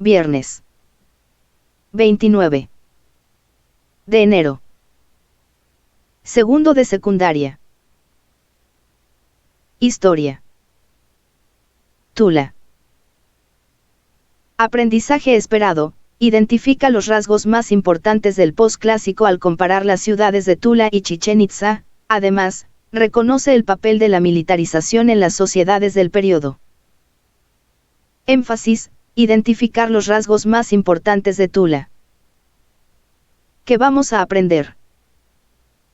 viernes. 29 de enero. Segundo de secundaria. Historia. Tula. Aprendizaje esperado. Identifica los rasgos más importantes del posclásico al comparar las ciudades de Tula y Chichén Itzá. Además, reconoce el papel de la militarización en las sociedades del periodo. Énfasis, identificar los rasgos más importantes de Tula. ¿Qué vamos a aprender?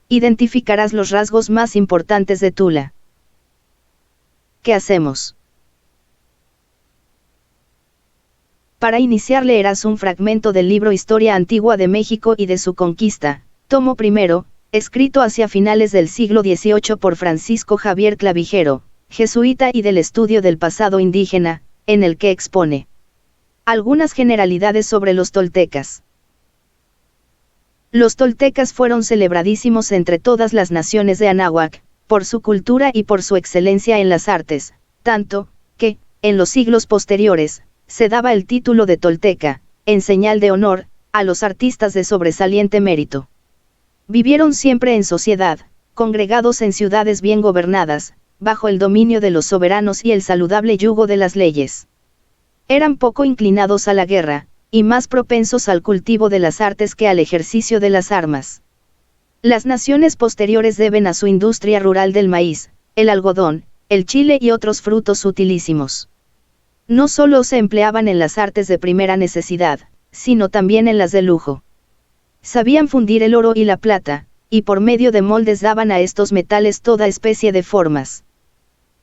Identificarás los rasgos más importantes de Tula. ¿Qué hacemos? Para iniciar leerás un fragmento del libro Historia Antigua de México y de su conquista, tomo primero, escrito hacia finales del siglo XVIII por Francisco Javier Clavijero, jesuita y del estudio del pasado indígena, en el que expone algunas generalidades sobre los toltecas. Los toltecas fueron celebradísimos entre todas las naciones de Anáhuac, por su cultura y por su excelencia en las artes, tanto, que, en los siglos posteriores, se daba el título de tolteca, en señal de honor, a los artistas de sobresaliente mérito. Vivieron siempre en sociedad, congregados en ciudades bien gobernadas, bajo el dominio de los soberanos y el saludable yugo de las leyes. Eran poco inclinados a la guerra, y más propensos al cultivo de las artes que al ejercicio de las armas. Las naciones posteriores deben a su industria rural del maíz, el algodón, el chile y otros frutos utilísimos. No solo se empleaban en las artes de primera necesidad, sino también en las de lujo. Sabían fundir el oro y la plata, y por medio de moldes daban a estos metales toda especie de formas.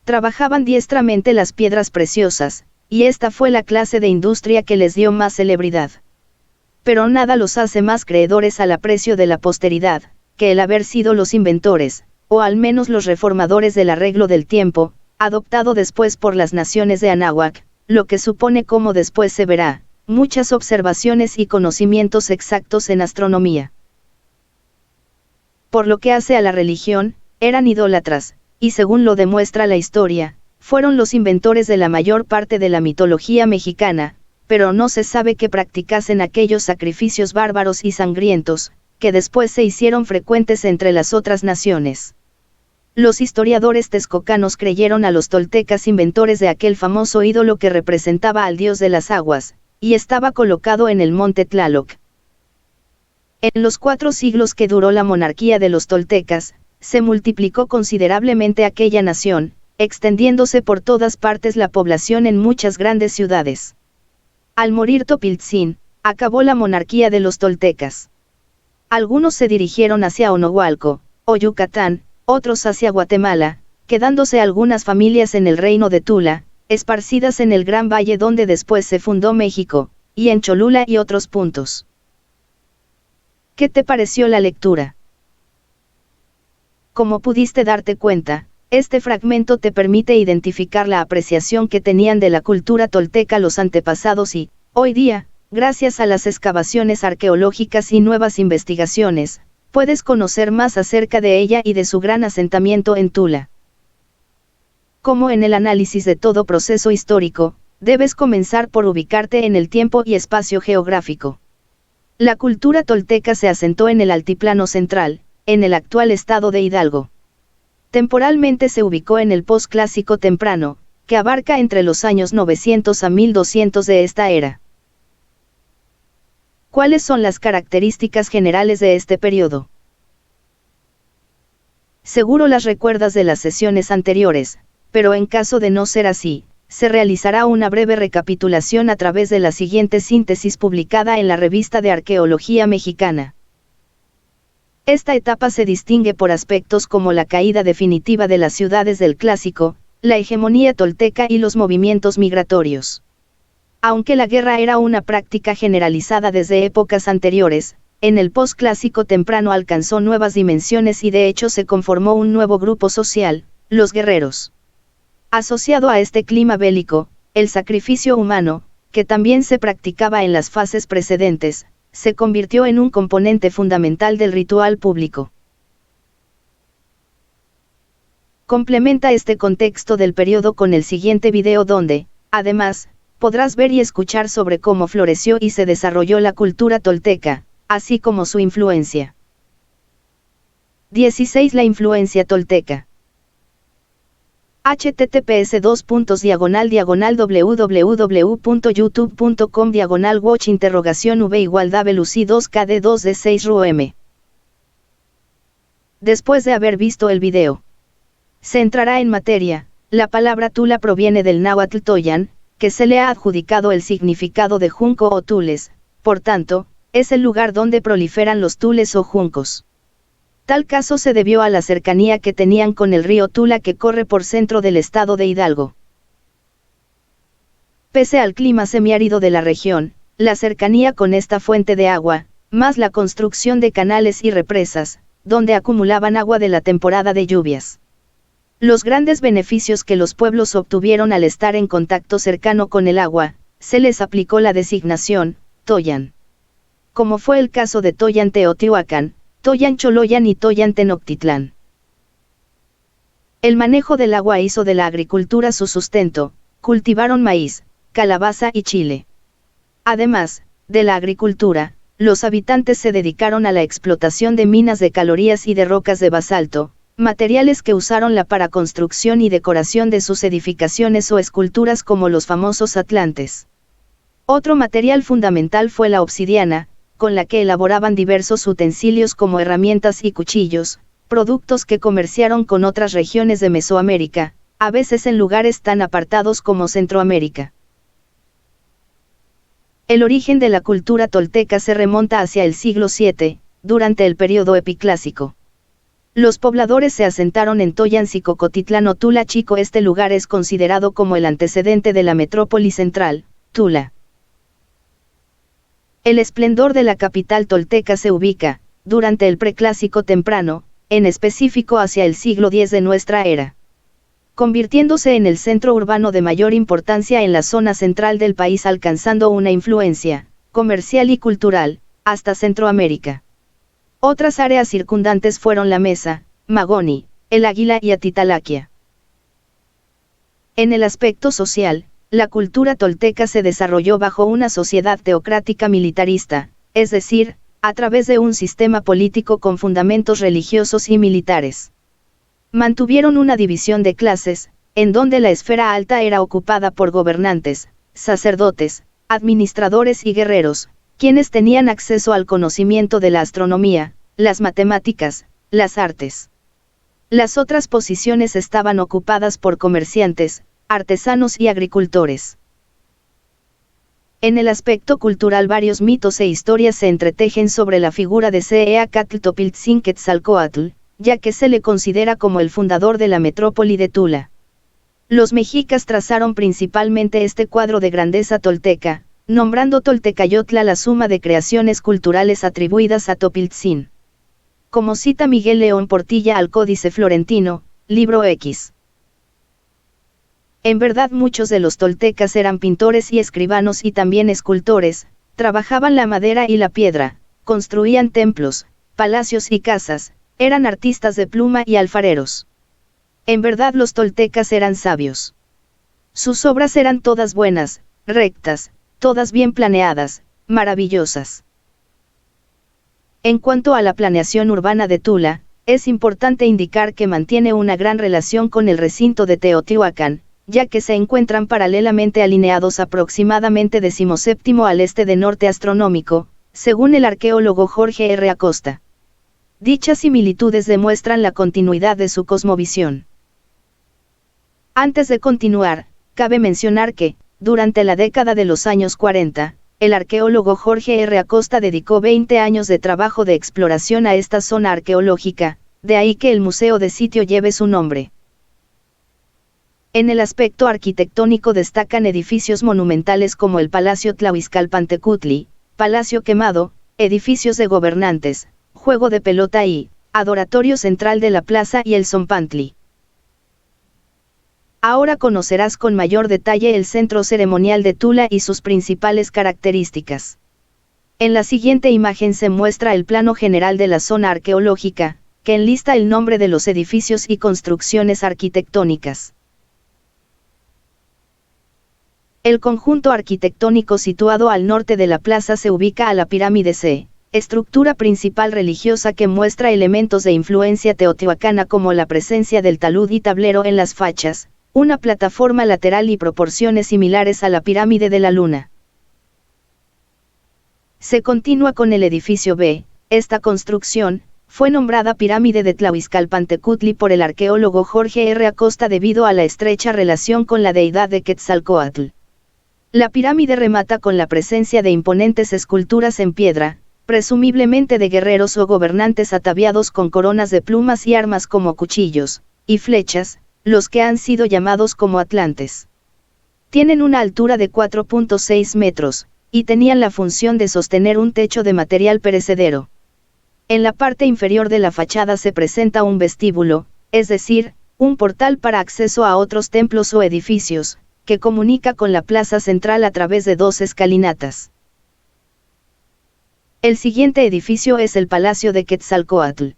Trabajaban diestramente las piedras preciosas, y esta fue la clase de industria que les dio más celebridad. Pero nada los hace más creedores al aprecio de la posteridad, que el haber sido los inventores, o al menos los reformadores del arreglo del tiempo, adoptado después por las naciones de Anáhuac, lo que supone, como después se verá, muchas observaciones y conocimientos exactos en astronomía. Por lo que hace a la religión, eran idólatras, y según lo demuestra la historia, fueron los inventores de la mayor parte de la mitología mexicana, pero no se sabe que practicasen aquellos sacrificios bárbaros y sangrientos, que después se hicieron frecuentes entre las otras naciones. Los historiadores texcocanos creyeron a los toltecas inventores de aquel famoso ídolo que representaba al dios de las aguas, y estaba colocado en el monte Tlaloc. En los 4 siglos que duró la monarquía de los toltecas, se multiplicó considerablemente aquella nación, extendiéndose por todas partes la población en muchas grandes ciudades. Al morir Topiltzin, acabó la monarquía de los toltecas. Algunos se dirigieron hacia Onohualco, o Yucatán, otros hacia Guatemala, quedándose algunas familias en el reino de Tula, esparcidas en el Gran Valle donde después se fundó México, y en Cholula y otros puntos. ¿Qué te pareció la lectura? Como pudiste darte cuenta, este fragmento te permite identificar la apreciación que tenían de la cultura tolteca los antepasados y, hoy día, gracias a las excavaciones arqueológicas y nuevas investigaciones, puedes conocer más acerca de ella y de su gran asentamiento en Tula. Como en el análisis de todo proceso histórico, debes comenzar por ubicarte en el tiempo y espacio geográfico. La cultura tolteca se asentó en el altiplano central, en el actual estado de Hidalgo. Temporalmente se ubicó en el posclásico temprano, que abarca entre los años 900 a 1200 de esta era. ¿Cuáles son las características generales de este periodo? Seguro las recuerdas de las sesiones anteriores, pero en caso de no ser así, se realizará una breve recapitulación a través de la siguiente síntesis publicada en la Revista de Arqueología Mexicana. Esta etapa se distingue por aspectos como la caída definitiva de las ciudades del Clásico, la hegemonía tolteca y los movimientos migratorios. Aunque la guerra era una práctica generalizada desde épocas anteriores, en el posclásico temprano alcanzó nuevas dimensiones y de hecho se conformó un nuevo grupo social, los guerreros. Asociado a este clima bélico, el sacrificio humano, que también se practicaba en las fases precedentes, se convirtió en un componente fundamental del ritual público. Complementa este contexto del periodo con el siguiente video donde, además, podrás ver y escuchar sobre cómo floreció y se desarrolló la cultura tolteca, así como su influencia. 16. La influencia tolteca. https://www.youtube.com/watch_v=v2kd2d6rum. Después de haber visto el video, se entrará en materia. La palabra tula proviene del náhuatl toyan, que se le ha adjudicado el significado de junco o tules, por tanto, es el lugar donde proliferan los tules o juncos. Tal caso se debió a la cercanía que tenían con el río Tula que corre por centro del estado de Hidalgo. Pese al clima semiárido de la región, la cercanía con esta fuente de agua, más la construcción de canales y represas, donde acumulaban agua de la temporada de lluvias. Los grandes beneficios que los pueblos obtuvieron al estar en contacto cercano con el agua, se les aplicó la designación, Toyan. Como fue el caso de Toyan Teotihuacán, Toyan Choloyan y Toyan Tenochtitlán. El manejo del agua hizo de la agricultura su sustento, cultivaron maíz, calabaza y chile. Además, de la agricultura, los habitantes se dedicaron a la explotación de minas de calorías y de rocas de basalto, materiales que usaron para construcción y decoración de sus edificaciones o esculturas como los famosos atlantes. Otro material fundamental fue la obsidiana, con la que elaboraban diversos utensilios como herramientas y cuchillos, productos que comerciaron con otras regiones de Mesoamérica, a veces en lugares tan apartados como Centroamérica. El origen de la cultura tolteca se remonta hacia el siglo VII, durante el período epiclásico. Los pobladores se asentaron en Toyancicocotitlán o Tula Chico. Este lugar es considerado como el antecedente de la metrópoli central, Tula. El esplendor de la capital tolteca se ubica, durante el preclásico temprano, en específico hacia el siglo X de nuestra era, convirtiéndose en el centro urbano de mayor importancia en la zona central del país, alcanzando una influencia comercial y cultural hasta Centroamérica. Otras áreas circundantes fueron la Mesa, Magoni, el Águila y Atitalaquia. En el aspecto social, la cultura tolteca se desarrolló bajo una sociedad teocrática militarista, es decir, a través de un sistema político con fundamentos religiosos y militares. Mantuvieron una división de clases, en donde la esfera alta era ocupada por gobernantes, sacerdotes, administradores y guerreros, quienes tenían acceso al conocimiento de la astronomía, las matemáticas, las artes. Las otras posiciones estaban ocupadas por comerciantes, artesanos y agricultores. En el aspecto cultural, varios mitos e historias se entretejen sobre la figura de Ceeacatl-Topiltzin-Quetzalcóatl, ya que se le considera como el fundador de la metrópoli de Tula. Los mexicas trazaron principalmente este cuadro de grandeza tolteca, nombrando Toltecayotla la suma de creaciones culturales atribuidas a Topiltzin. Como cita Miguel León Portilla al Códice Florentino, libro X. En verdad muchos de los toltecas eran pintores y escribanos y también escultores, trabajaban la madera y la piedra, construían templos, palacios y casas, eran artistas de pluma y alfareros. En verdad los toltecas eran sabios. Sus obras eran todas buenas, rectas, todas bien planeadas, maravillosas. En cuanto a la planeación urbana de Tula, es importante indicar que mantiene una gran relación con el recinto de Teotihuacán, ya que se encuentran paralelamente alineados aproximadamente 17º al este de norte astronómico, según el arqueólogo Jorge R. Acosta. Dichas similitudes demuestran la continuidad de su cosmovisión. Antes de continuar, cabe mencionar que, durante la década de los años 40, el arqueólogo Jorge R. Acosta dedicó 20 años de trabajo de exploración a esta zona arqueológica, de ahí que el museo de sitio lleve su nombre. En el aspecto arquitectónico destacan edificios monumentales como el Palacio Tlahuizcalpantecutli, Palacio Quemado, edificios de gobernantes, juego de pelota y adoratorio central de la plaza y el Zompantli. Ahora conocerás con mayor detalle el centro ceremonial de Tula y sus principales características. En la siguiente imagen se muestra el plano general de la zona arqueológica, que enlista el nombre de los edificios y construcciones arquitectónicas. El conjunto arquitectónico situado al norte de la plaza se ubica a la pirámide C, estructura principal religiosa que muestra elementos de influencia teotihuacana como la presencia del talud y tablero en las fachas, una plataforma lateral y proporciones similares a la pirámide de la Luna. Se continúa con el edificio B. Esta construcción fue nombrada Pirámide de Tlahuizcalpantecutli por el arqueólogo Jorge R. Acosta debido a la estrecha relación con la deidad de Quetzalcóatl. La pirámide remata con la presencia de imponentes esculturas en piedra, presumiblemente de guerreros o gobernantes ataviados con coronas de plumas y armas como cuchillos y flechas, los que han sido llamados como atlantes. Tienen una altura de 4.6 metros, y tenían la función de sostener un techo de material perecedero. En la parte inferior de la fachada se presenta un vestíbulo, es decir, un portal para acceso a otros templos o edificios, que comunica con la plaza central a través de 2 escalinatas. El siguiente edificio es el Palacio de Quetzalcóatl.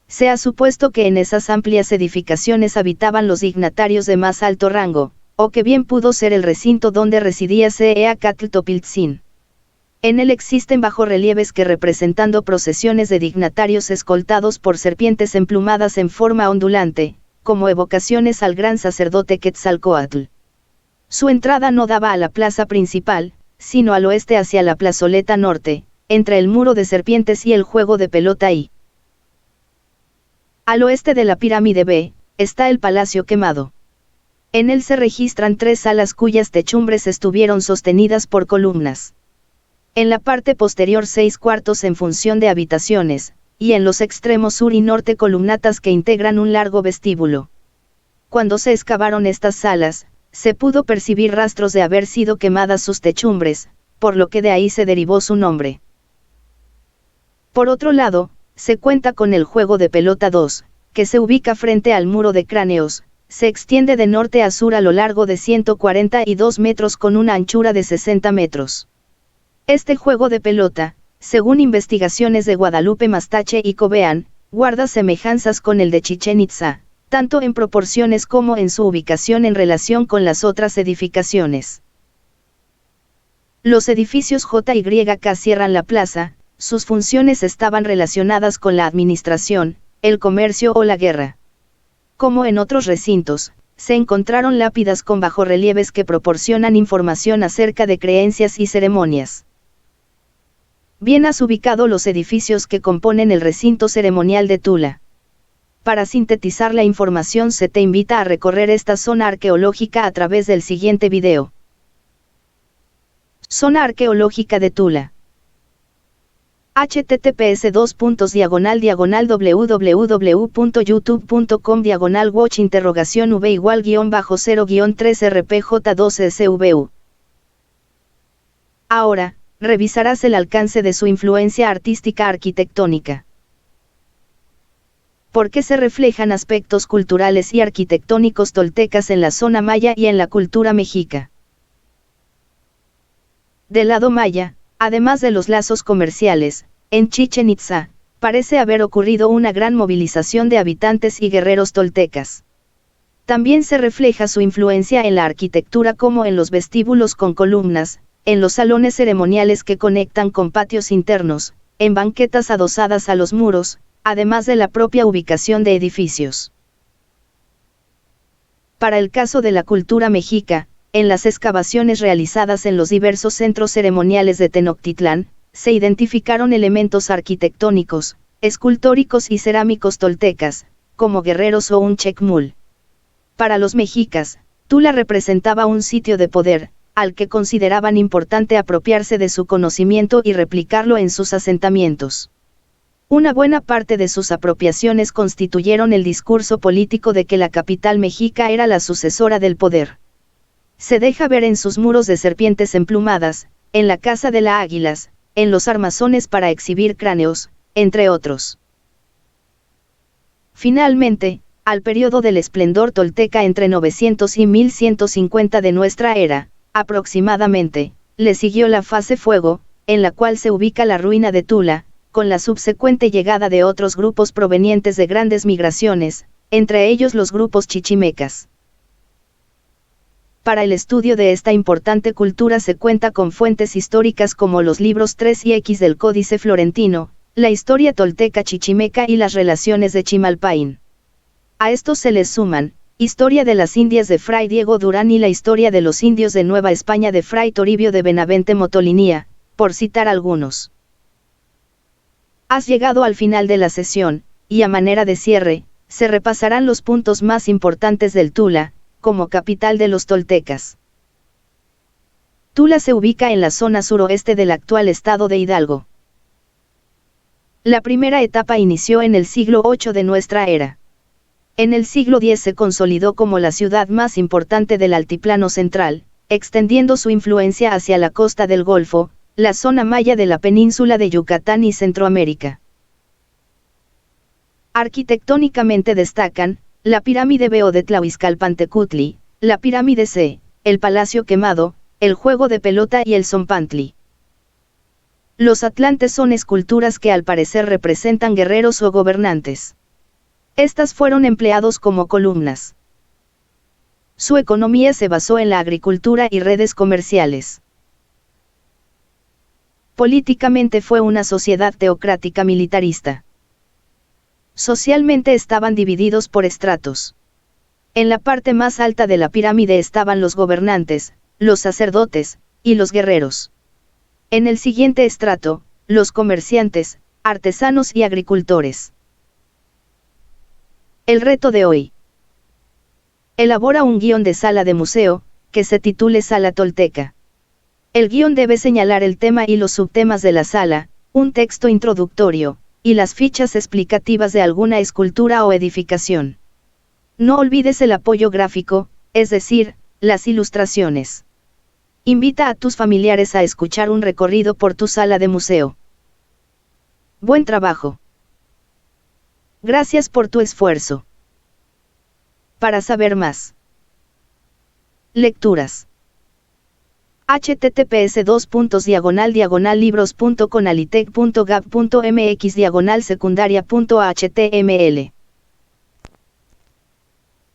Se ha supuesto que en esas amplias edificaciones habitaban los dignatarios de más alto rango, o que bien pudo ser el recinto donde residía Ceeacatl Topiltzin. En él existen bajorrelieves que representando procesiones de dignatarios escoltados por serpientes emplumadas en forma ondulante, como evocaciones al gran sacerdote Quetzalcóatl. Su entrada no daba a la plaza principal, sino al oeste hacia la plazoleta norte, entre el muro de serpientes y el juego de pelota y. Al oeste de la pirámide B, está el Palacio Quemado. En él se registran 3 salas cuyas techumbres estuvieron sostenidas por columnas. En la parte posterior 6 cuartos en función de habitaciones, y en los extremos sur y norte columnatas que integran un largo vestíbulo. Cuando se excavaron estas salas, se pudo percibir rastros de haber sido quemadas sus techumbres, por lo que de ahí se derivó su nombre. Por otro lado, se cuenta con el juego de pelota 2, que se ubica frente al muro de cráneos, se extiende de norte a sur a lo largo de 142 metros con una anchura de 60 metros. Este juego de pelota, según investigaciones de Guadalupe Mastache y Cobean, guarda semejanzas con el de Chichén Itzá, tanto en proporciones como en su ubicación en relación con las otras edificaciones. Los edificios JYK cierran la plaza, sus funciones estaban relacionadas con la administración, el comercio o la guerra. Como en otros recintos, se encontraron lápidas con bajorrelieves que proporcionan información acerca de creencias y ceremonias. Bien has ubicado los edificios que componen el recinto ceremonial de Tula. Para sintetizar la información se te invita a recorrer esta zona arqueológica a través del siguiente video. Zona arqueológica de Tula. https://www.youtube.com/watch_v-0-3rpj2svu. Ahora, revisarás el alcance de su influencia artística arquitectónica. ¿Por qué se reflejan aspectos culturales y arquitectónicos toltecas en la zona maya y en la cultura mexica? Del lado maya, además de los lazos comerciales, en Chichén Itzá, parece haber ocurrido una gran movilización de habitantes y guerreros toltecas. También se refleja su influencia en la arquitectura como en los vestíbulos con columnas, en los salones ceremoniales que conectan con patios internos, en banquetas adosadas a los muros, además de la propia ubicación de edificios. Para el caso de la cultura mexica, en las excavaciones realizadas en los diversos centros ceremoniales de Tenochtitlán, se identificaron elementos arquitectónicos, escultóricos y cerámicos toltecas, como guerreros o un checmul. Para los mexicas, Tula representaba un sitio de poder, al que consideraban importante apropiarse de su conocimiento y replicarlo en sus asentamientos. Una buena parte de sus apropiaciones constituyeron el discurso político de que la capital mexica era la sucesora del poder. Se deja ver en sus muros de serpientes emplumadas, en la Casa de las Águilas, en los armazones para exhibir cráneos, entre otros. Finalmente, al periodo del esplendor tolteca entre 900 y 1150 de nuestra era, aproximadamente, le siguió la fase fuego, en la cual se ubica la ruina de Tula, con la subsecuente llegada de otros grupos provenientes de grandes migraciones, entre ellos los grupos chichimecas. Para el estudio de esta importante cultura se cuenta con fuentes históricas como los libros 3 y X del Códice Florentino, la historia tolteca chichimeca y las relaciones de Chimalpaín. A estos se les suman, Historia de las Indias de Fray Diego Durán y la Historia de los Indios de Nueva España de Fray Toribio de Benavente Motolinía, por citar algunos. Has llegado al final de la sesión, y a manera de cierre, se repasarán los puntos más importantes del Tula, como capital de los toltecas. Tula se ubica en la zona suroeste del actual estado de Hidalgo. La primera etapa inició en el siglo VIII de nuestra era. En el siglo X se consolidó como la ciudad más importante del altiplano central, extendiendo su influencia hacia la costa del Golfo, la zona maya de la península de Yucatán y Centroamérica. Arquitectónicamente destacan, la pirámide Veo de Tlahuizcalpantecutli, la pirámide C, el Palacio Quemado, el Juego de Pelota y el Zompantli. Los atlantes son esculturas que al parecer representan guerreros o gobernantes. Estas fueron empleados como columnas. Su economía se basó en la agricultura y redes comerciales. Políticamente fue una sociedad teocrática militarista. Socialmente estaban divididos por estratos. En la parte más alta de la pirámide estaban los gobernantes, los sacerdotes, y los guerreros. En el siguiente estrato, los comerciantes, artesanos y agricultores. El reto de hoy. Elabora un guión de sala de museo, que se titule Sala Tolteca. El guión debe señalar el tema y los subtemas de la sala, un texto introductorio, y las fichas explicativas de alguna escultura o edificación. No olvides el apoyo gráfico, es decir, las ilustraciones. Invita a tus familiares a escuchar un recorrido por tu sala de museo. Buen trabajo. Gracias por tu esfuerzo. Para saber más. Lecturas. https://libros.conalitec.gov.mx/secundaria.html